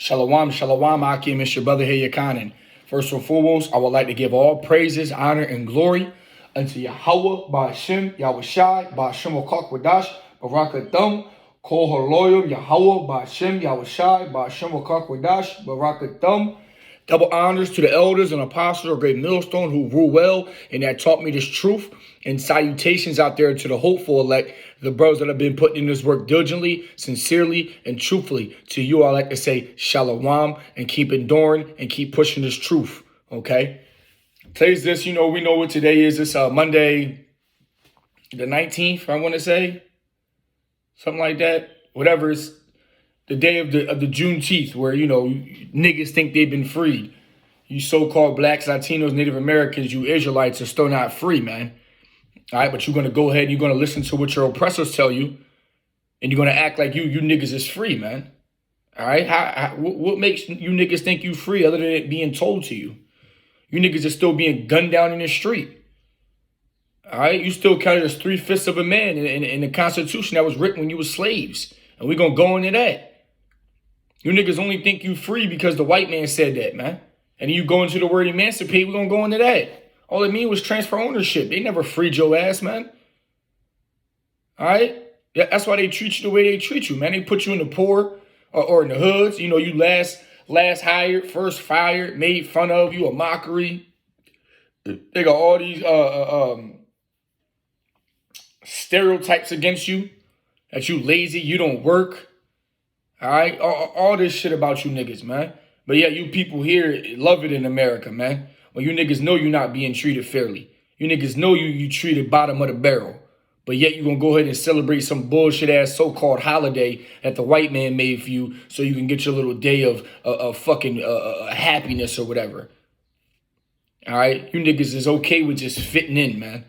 Shalom, shalom, Akim. It's your brother here, Yakanan. First and foremost, I would like to give all praises, honor, and glory unto Yahweh, Ba'ashem, Yahushai, Ba'ashem Wadash, Barakathum, Kol Haloyim, Yahweh, Ba'ashem, Yahushai, Ba'ashem Wadash, Barakathum. Double honors to the elders and apostles of Great Millstone who rule well and that taught me this truth. And salutations out there to the hopeful elect, the brothers that have been putting in this work diligently, sincerely, and truthfully. To you, I like to say shalom and keep enduring and keep pushing this truth. Okay? Today's this, we know what today is. It's Monday the 19th, I want to say. Something like that. Whatever, it's the day of the Juneteenth, where, niggas think they've been freed. You so-called blacks, Latinos, Native Americans, you Israelites are still not free, man. All right, but you're going to go ahead and you're going to listen to what your oppressors tell you, and you're going to act like you niggas is free, man. All right? What makes you niggas think you free other than it being told to you? You niggas are still being gunned down in the street. All right? You still counted as 3/5 of a man in the Constitution that was written when you were slaves. And we're going to go into that. You niggas only think you free because the white man said that, man. And then you go into the word emancipate, we're going to go into that. All it mean was transfer ownership. They never freed your ass, man. All right? Yeah, that's why they treat you the way they treat you, man. They put you in the poor or in the hoods. You last hired, first fired, made fun of, you a mockery. They got all these stereotypes against you, that you lazy, you don't work. All right? All this shit about you niggas, man. But yeah, you people here love it in America, man. When you niggas know you're not being treated fairly. You niggas know you treated bottom of the barrel. But yet you're going to go ahead and celebrate some bullshit-ass so-called holiday that the white man made for you so you can get your little day of fucking happiness or whatever. All right? You niggas is okay with just fitting in, man.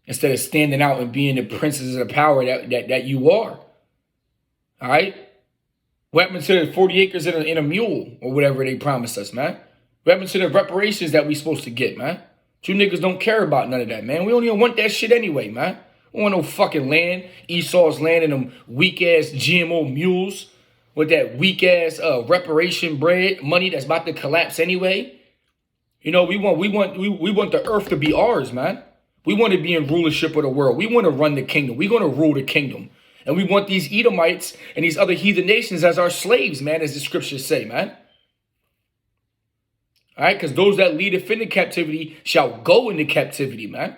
Instead of standing out and being the princes of the power that you are. All right? What happened to the 40 acres in a mule or whatever they promised us, man? What happened to the reparations that we supposed to get, man? You niggas don't care about none of that, man. We don't even want that shit anyway, man. We don't want no fucking land. Esau's land and them weak-ass GMO mules with that weak-ass reparation bread money that's about to collapse anyway. We want the earth to be ours, man. We want to be in rulership of the world. We want to run the kingdom. We're going to rule the kingdom. And we want these Edomites and these other heathen nations as our slaves, man, as the scriptures say, man. All right, because those that leadeth into captivity shall go into captivity, man.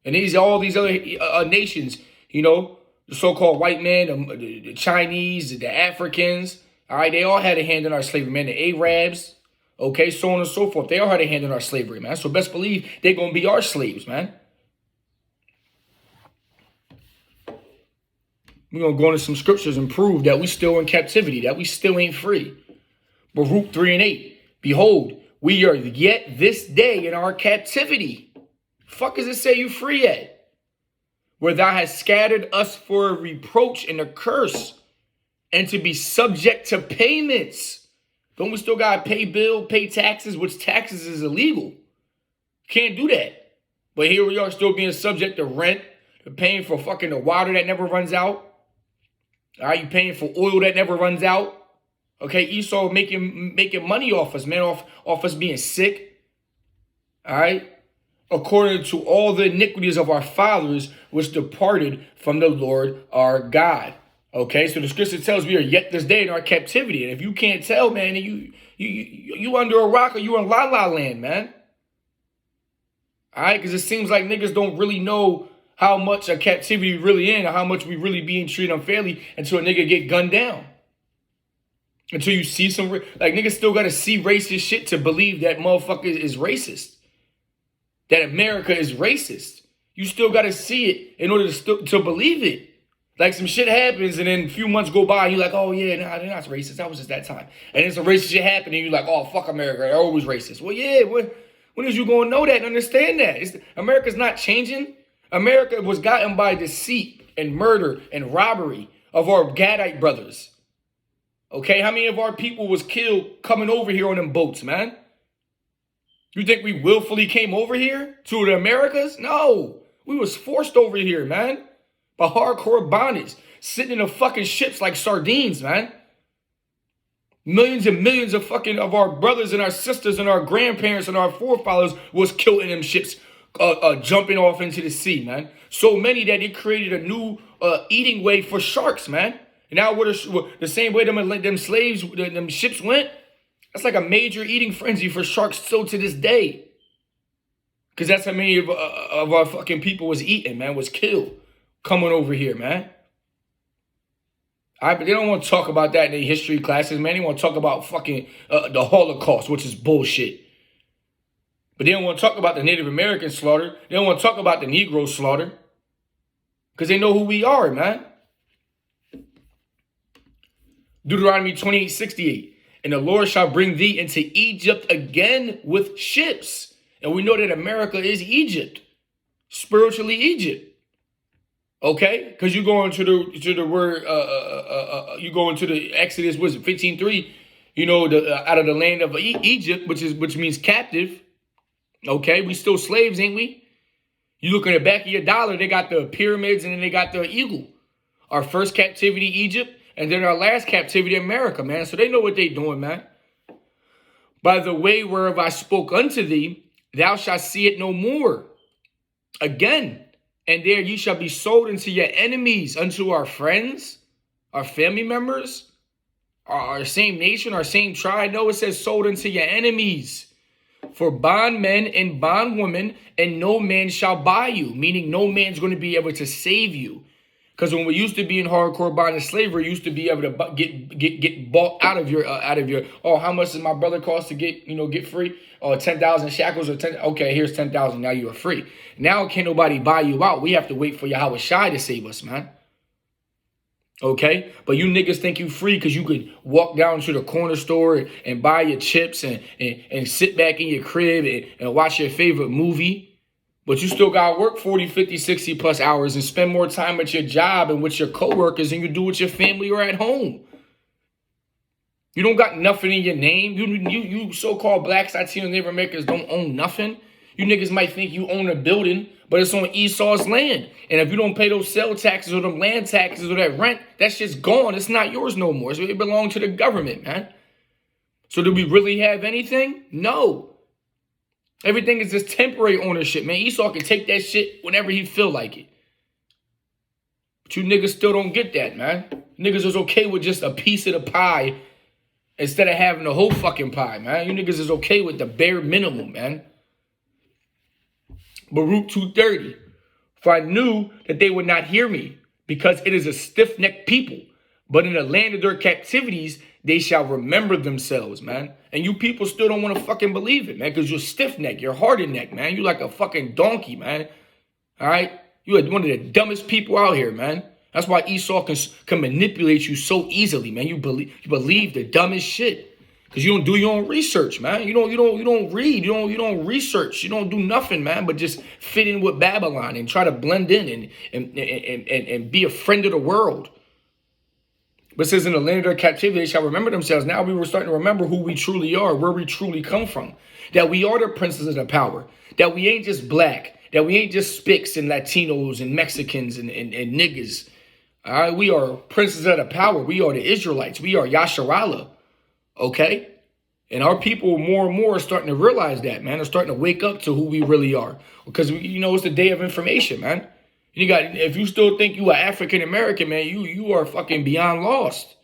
And all these other nations, the so-called white man, the Chinese, the Africans, all right, they all had a hand in our slavery, man. The Arabs, okay, so on and so forth. They all had a hand in our slavery, man. So best believe they're going to be our slaves, man. We're going to go into some scriptures and prove that we still in captivity, that we still ain't free. Baruch 3:8. Behold, we are yet this day in our captivity. Fuck does it say you free at? Where thou hast scattered us for a reproach and a curse, and to be subject to payments. Don't we still got to pay taxes, which taxes is illegal? Can't do that. But here we are still being subject to rent, to paying for fucking the water that never runs out. All right, you paying for oil that never runs out. Okay, Esau making money off us, man, off us being sick. All right? According to all the iniquities of our fathers, which departed from the Lord our God. Okay, so the scripture tells we are yet this day in our captivity. And if you can't tell, man, you under a rock or you in la la land, man. All right, because it seems like niggas don't really know how much a captivity really in or how much we really being treated unfairly until a nigga get gunned down. Until you see some, niggas still got to see racist shit to believe that motherfucker is racist. That America is racist. You still got to see it in order to believe it. Like some shit happens and then a few months go by and you're like, oh yeah, nah, they're not racist. That was just that time. And then some racist shit happened and you're like, oh, fuck America. They're always racist. Well, yeah, when is you going to know that and understand that? America's not changing. America was gotten by deceit and murder and robbery of our Gadite brothers. Okay, how many of our people was killed coming over here on them boats, man? You think we willfully came over here to the Americas? No, we was forced over here, man. By hardcore bondage, sitting in the fucking ships like sardines, man. Millions and millions of fucking of our brothers and our sisters and our grandparents and our forefathers was killed in them ships, jumping off into the sea, man. So many that it created a new eating way for sharks, man. And now the same way them slaves, them ships went, that's like a major eating frenzy for sharks still to this day. Because that's how many of our fucking people was eaten, man, was killed coming over here, man. But they don't want to talk about that in their history classes, man. They want to talk about fucking the Holocaust, which is bullshit. But they don't want to talk about the Native American slaughter. They don't want to talk about the Negro slaughter. Because they know who we are, man. Deuteronomy 28:68. And the Lord shall bring thee into Egypt again with ships. And we know that America is Egypt. Spiritually Egypt. Okay, because you go into the word, you go into the Exodus, was it 15:3? You know, out of the land of Egypt, which means captive. Okay, we still slaves, ain't we? You look in the back of your dollar, they got the pyramids and then they got the eagle. Our first captivity, Egypt, and then our last captivity, America, man. So they know what they doing, man. By the way whereof I spoke unto thee, thou shalt see it no more again. And there you shall be sold unto your enemies, unto our friends, our family members, our same nation, our same tribe. No, it says sold unto your enemies. For bondmen and bondwomen, and no man shall buy you. Meaning no man's going to be able to save you. Because when we used to be in hardcore bondage slavery, you used to be able to get bought out of your oh, how much does my brother cost to get free? Oh, 10,000 shackles or 10. Okay, here's 10,000. Now you are free. Now can't nobody buy you out. We have to wait for Yahweh Shai to save us, man. Okay, but you niggas think you free because you could walk down to the corner store and buy your chips and sit back in your crib and watch your favorite movie. But you still got to work 40, 50, 60 plus hours and spend more time at your job and with your coworkers than you do with your family or at home. You don't got nothing in your name. You so-called blacks, Latino, Native Americans don't own nothing. You niggas might think you own a building, but it's on Esau's land. And if you don't pay those sale taxes or them land taxes or that rent, that shit's gone. It's not yours no more. So it belongs to the government, man. So do we really have anything? No. Everything is just temporary ownership, man. Esau can take that shit whenever he feel like it. But you niggas still don't get that, man. Niggas is okay with just a piece of the pie instead of having the whole fucking pie, man. You niggas is okay with the bare minimum, man. Baruch 2:30. For I knew that they would not hear me, because it is a stiff-necked people. But in the land of their captivities, they shall remember themselves, man. And you people still don't want to fucking believe it, man, because you're stiff-necked, you're hardened-necked, man. You like a fucking donkey, man. All right? You are one of the dumbest people out here, man. That's why Esau can manipulate you so easily, man. You believe the dumbest shit. Because you don't do your own research, man. You don't read. You don't research. You don't do nothing, man, but just fit in with Babylon and try to blend in and be a friend of the world. But it says in the land of their captivity, they shall remember themselves. Now we were starting to remember who we truly are, where we truly come from. That we are the princes of the power. That we ain't just black. That we ain't just Spics and Latinos and Mexicans and niggas. All right, we are princes of the power. We are the Israelites. We are Yasharallah. Okay? And our people more and more are starting to realize that, man. They're starting to wake up to who we really are. Because, it's the day of information, man. If you still think you are African American, man, you are fucking beyond lost.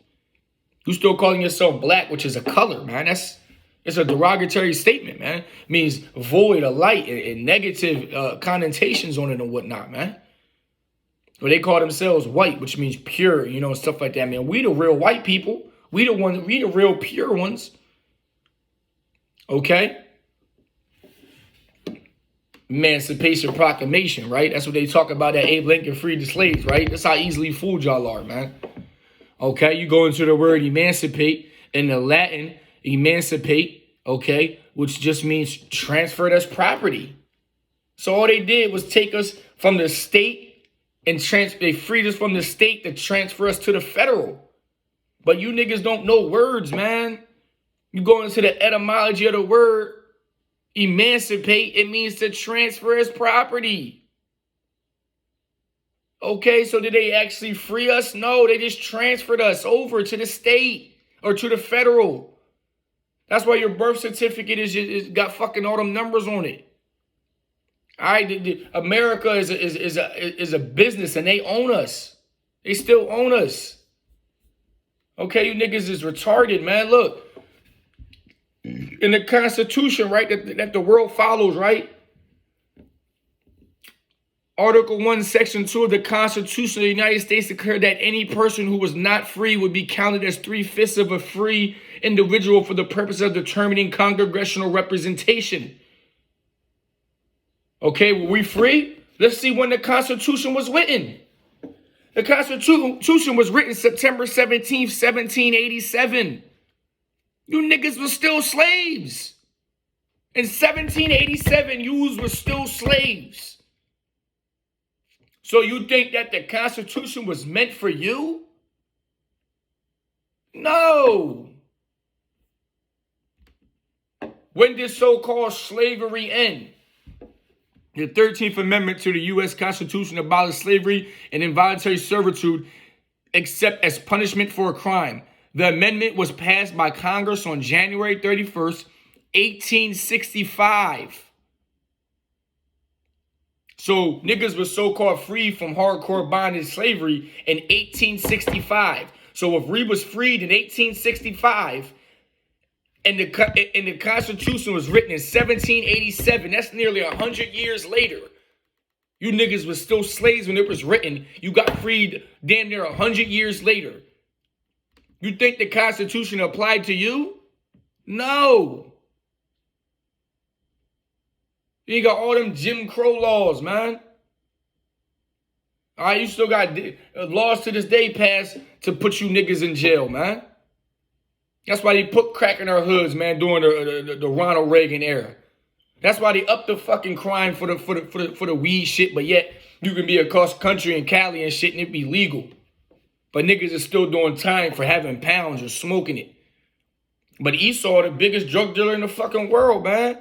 You still calling yourself black, which is a color, man. It's a derogatory statement, man. It means void of light and negative connotations on it and whatnot, man. But they call themselves white, which means pure, and stuff like that, man. We the real white people. We the real pure ones. Okay? Emancipation Proclamation, right? That's what they talk about, that Abe Lincoln freed the slaves, right? That's how easily fooled y'all are, man. Okay? You go into the word emancipate, in the Latin, emancipate, okay? Which just means transferred as property. So all they did was take us from the state and they freed us from the state to transfer us to the federal. But you niggas don't know words, man. You go into the etymology of the word emancipate, it means to transfer as property. Okay, so did they actually free us? No, they just transferred us over to the state. or to the federal. That's why your birth certificate is got fucking all them numbers on it. All right, America is a business and they own us. They still own us. Okay, you niggas is retarded, man. Look, in the Constitution, right, that the world follows, right? Article 1, Section 2 of the Constitution of the United States declared that any person who was not free would be counted as 3/5 of a free individual for the purpose of determining congressional representation. Okay, were we free? Let's see when the Constitution was written. The Constitution was written September 17th, 1787. You niggas were still slaves. In 1787, you were still slaves. So you think that the Constitution was meant for you? No. When did so-called slavery end? The 13th Amendment to the U.S. Constitution abolished slavery and involuntary servitude except as punishment for a crime. The amendment was passed by Congress on January 31st, 1865. So niggas was so-called free from hardcore bondage slavery in 1865. So if we was freed in 1865 and the Constitution was written in 1787, that's nearly 100 years later. You niggas was still slaves when it was written. You got freed damn near 100 years later. You think the Constitution applied to you? No. You got all them Jim Crow laws, man. All right, you still got laws to this day passed to put you niggas in jail, man. That's why they put crack in our hoods, man, during the Ronald Reagan era. That's why they upped the fucking crime for the weed shit, but yet you can be across country in Cali and shit and it be legal. But niggas is still doing time for having pounds or smoking it. But Esau, the biggest drug dealer in the fucking world, man.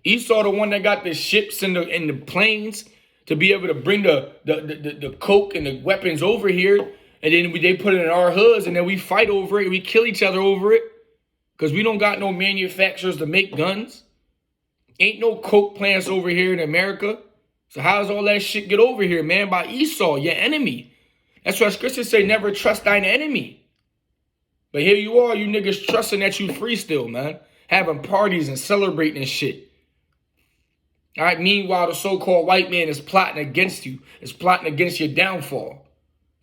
Esau, the one that got the ships and the planes to be able to bring the coke and the weapons over here. And then they put it in our hoods and then we fight over it. We kill each other over it. Because we don't got no manufacturers to make guns. Ain't no coke plants over here in America. So how does all that shit get over here, man? By Esau, your enemy. That's why scriptures say never trust thine enemy. But here you are, you niggas trusting that you free still, man. Having parties and celebrating and shit. All right, meanwhile, the so-called white man is plotting against you. Is plotting against your downfall.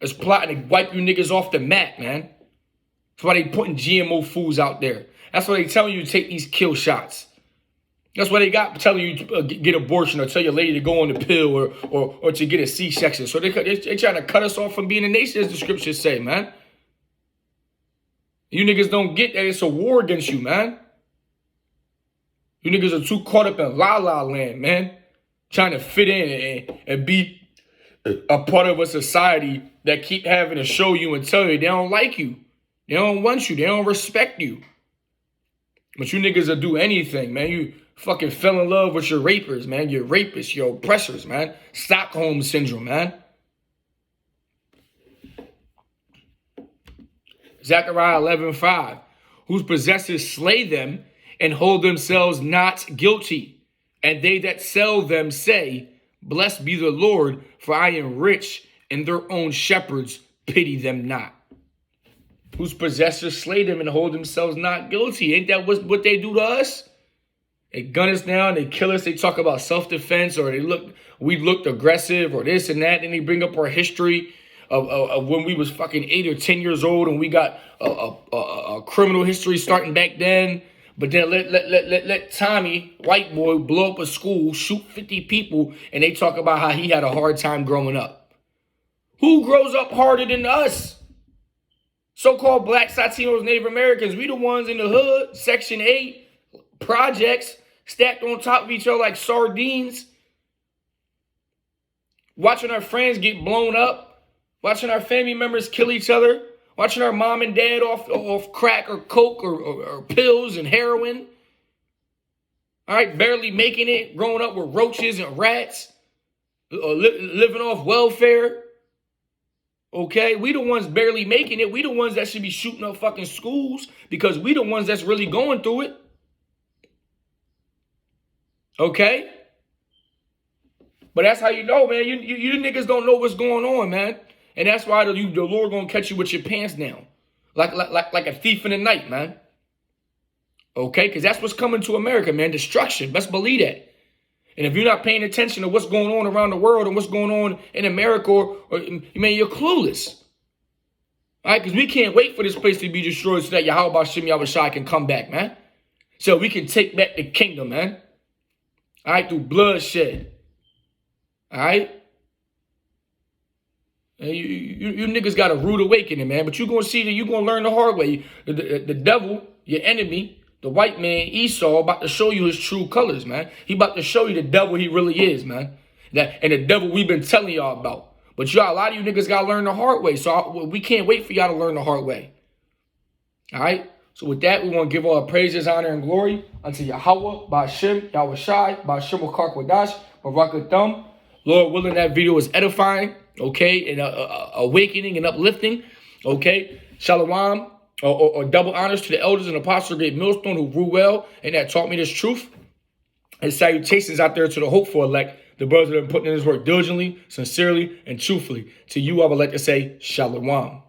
Is plotting to wipe you niggas off the map, man. That's why they putting GMO foods out there. That's why they telling you to take these kill shots. That's why they got telling you to get abortion or tell your lady to go on the pill or to get a C-section. So they trying to cut us off from being a nation, as the scriptures say, man. You niggas don't get that it's a war against you, man. You niggas are too caught up in la-la land, man. Trying to fit in and be a part of a society that keep having to show you and tell you they don't like you. They don't want you. They don't respect you. But you niggas will do anything, man. You fucking fell in love with your rapers, man. Your rapists, your oppressors, man. Stockholm syndrome, man. Zechariah 11:5. Whose possessors slay them and hold themselves not guilty. And they that sell them say, blessed be the Lord, for I am rich, and their own shepherds pity them not. Whose possessors slay them and hold themselves not guilty. Ain't that what they do to us? They gun us down, they kill us, they talk about self-defense, or we looked aggressive, or this and that, and they bring up our history of when we was fucking 8 or 10 years old, and we got a criminal history starting back then. But then let Tommy, white boy, blow up a school, shoot 50 people, and they talk about how he had a hard time growing up. Who grows up harder than us? So-called Blacks, Latinos, Native Americans. We the ones in the hood, Section 8, projects, stacked on top of each other like sardines. Watching our friends get blown up. Watching our family members kill each other. Watching our mom and dad off crack or coke or pills and heroin. All right, barely making it, growing up with roaches and rats, living off welfare. Okay? We the ones barely making it. We the ones that should be shooting up fucking schools because we the ones that's really going through it. Okay? But that's how you know, man. You niggas don't know what's going on, man. And that's why the Lord gonna catch you with your pants down. Like a thief in the night, man. Okay? Because that's what's coming to America, man. Destruction. Best believe that. And if you're not paying attention to what's going on around the world and what's going on in America, man, you're clueless. All right? Because we can't wait for this place to be destroyed so that Yahweh Shem Yahushai can come back, man. So we can take back the kingdom, man. All right? Through bloodshed. All right? You niggas got a rude awakening, man. But you're going to see that you're going to learn the hard way. The devil, your enemy, the white man, Esau, about to show you his true colors, man. He about to show you the devil he really is, man. And the devil we've been telling y'all about. But a lot of you niggas got to learn the hard way. So we can't wait for y'all to learn the hard way. All right? So with that, we want to give all our praises, honor, and glory unto Yahweh, Ba'ashem, Yahushai, Ba'ashem Wakarkwadash, Barakathum. Lord willing, that video is edifying, okay, and awakening and uplifting, okay. Shalom, or double honors to the elders and apostles of Great Millstone who grew well and that taught me this truth. And salutations out there to the hopeful elect, the brothers that have been putting in this work diligently, sincerely, and truthfully. To you, I would like to say Shalom.